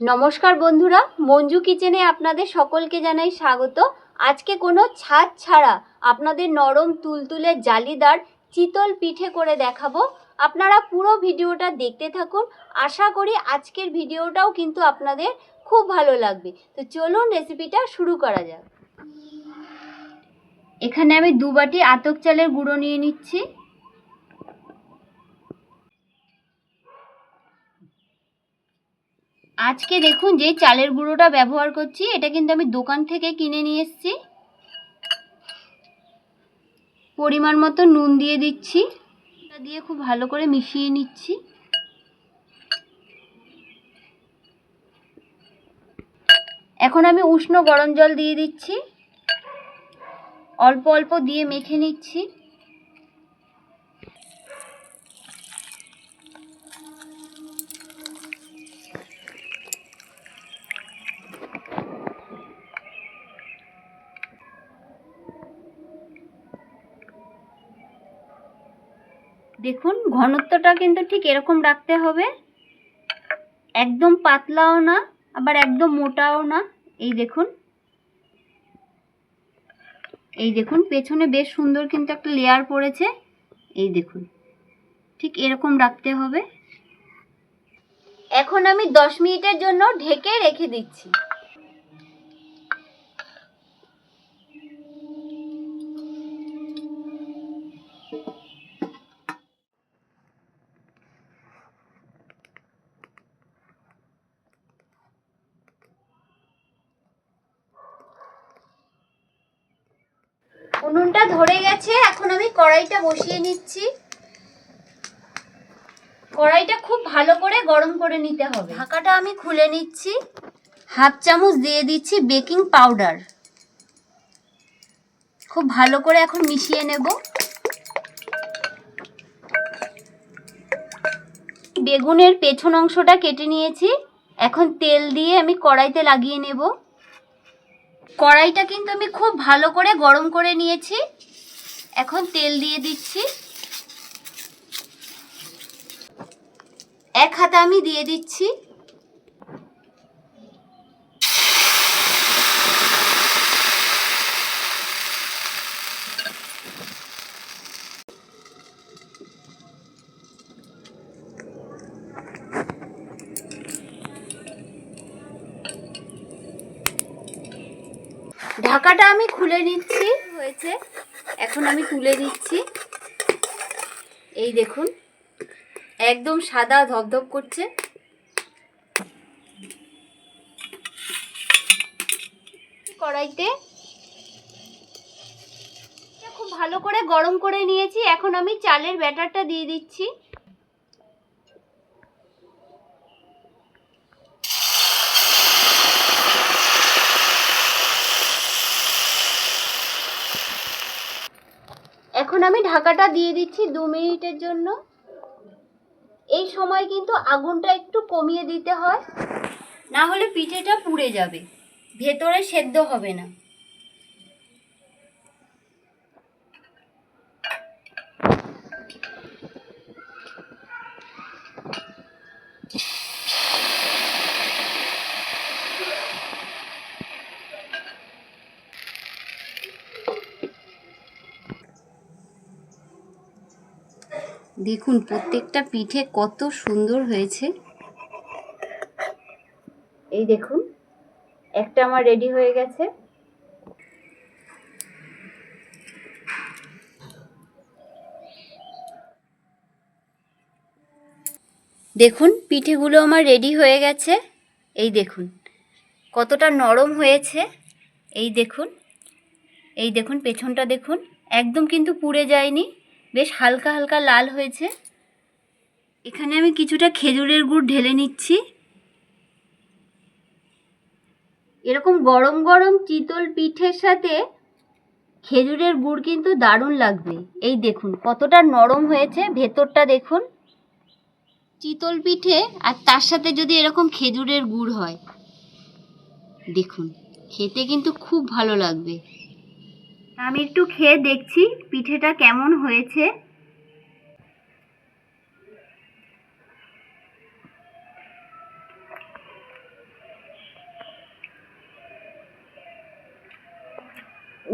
নমস্কার বন্ধুরা, মঞ্জু কিচেনে আপনাদের সকলকে জানাই স্বাগত। আজকে কোনো ছাদ ছাড়া আপনাদের নরম তুলতুলে জালিদার চিতল পিঠে করে দেখাবো। আপনারা পুরো ভিডিওটা দেখতে থাকুন। আশা করি আজকের ভিডিওটাও কিন্তু আপনাদের খুব ভালো লাগবে। তো চলুন রেসিপিটা শুরু করা যাক। এখানে আমি 2 বাটি আতপ চালের গুঁড়ো নিয়ে নিচ্ছি। আজকে দেখুন যে চালের গুঁড়োটা ব্যবহার করছি, এটা কিন্তু আমি দোকান থেকে কিনে নিয়ে এসেছি। পরিমাণ মতো নুন দিয়ে দিচ্ছি, এটা দিয়ে খুব ভালো করে মিশিয়ে নিচ্ছি। এখন আমি উষ্ণ গরম জল দিয়ে দিচ্ছি, অল্প অল্প দিয়ে মেখে নিচ্ছি। দেখুন ঘনত্বটা কিন্তু ঠিক এরকম রাখতে হবে, একদম পাতলাও না আবার একদম মোটাও না। এই দেখুন পেছনে বেশ সুন্দর কিন্তু একটা লেয়ার পড়েছে। এই দেখুন ঠিক এরকম রাখতে হবে। এখন আমি 10 মিনিটের জন্য ঢেকে রেখে দিচ্ছি। উনুনটা ধরে গেছে, এখন আমি কড়াইটা বসিয়ে নিচ্ছি। কড়াইটা খুব ভালো করে গরম করে নিতে হবে। ঢাকাটা আমি খুলে নিচ্ছি। হাফ চামচ দিয়ে দিচ্ছি বেকিং পাউডার। খুব ভালো করে এখন মিশিয়ে নেব। বেগুনের পেছন অংশটা কেটে নিয়েছি, এখন তেল দিয়ে আমি কড়াইতে লাগিয়ে নেব। কড়াইটা কিন্তু আমি খুব ভালো করে গরম করে নিয়েছি। এখন তেল দিয়ে দিচ্ছি। এক হাতে আমি দিয়ে দিচ্ছি। ঢাকাটা আমি খুলে নিচ্ছি, হয়েছে। এখন আমি তুলে দিচ্ছি। এই দেখুন একদম সাদা ধবধব করছে। কড়াইতে খুব ভালো করে গরম করে নিয়েছি। এখন আমি চালের ব্যাটারটা দিয়ে দিচ্ছি। এখন আমি ঢাকাটা দিয়ে দিচ্ছি 2 মিনিটের জন্য। এই সময় কিন্তু আগুনটা একটু কমিয়ে দিতে হয়, না হলে পিঠেটা পুড়ে যাবে, ভেতরে সেদ্ধ হবে না। দেখুন প্রত্যেকটা পিঠে কত সুন্দর হয়েছে। এই দেখুন একটা আমার রেডি হয়ে গেছে। দেখুন পিঠেগুলো আমার রেডি হয়ে গেছে। এই দেখুন কতটা নরম হয়েছে। এই দেখুন, এই দেখুন পেছনটা দেখুন, একদম কিন্তু পুড়ে যায়নি, বেশ হালকা হালকা লাল হয়েছে। এখানে আমি কিছুটা খেজুরের গুড় ঢেলে নিচ্ছি। এরকম গরম গরম চিতল পিঠের সাথে খেজুরের গুড় কিন্তু দারুণ লাগবে। এই দেখুন কতটা নরম হয়েছে, ভেতরটা দেখুন। চিতল পিঠে আর তার সাথে যদি এরকম খেজুরের গুড় হয়, দেখুন খেতে কিন্তু খুব ভালো লাগবে। আমি একটু খেয়ে দেখছি পিঠেটা কেমন হয়েছে।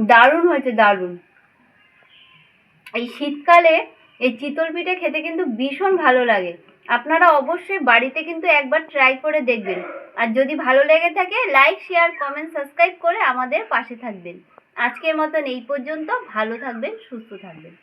দারুণ হয়েছে, দারুণ। এই শীতকালে এই চিতল পিঠে খেতে কিন্তু ভীষণ ভালো লাগে। আপনারা অবশ্যই বাড়িতে কিন্তু একবার ট্রাই করে দেখবেন। আর যদি ভালো লেগে থাকে লাইক, শেয়ার, কমেন্ট, সাবস্ক্রাইব করে আমাদের পাশে থাকবেন। আজকের মতন এই পর্যন্ত। ভালো থাকবেন, সুস্থ থাকবেন।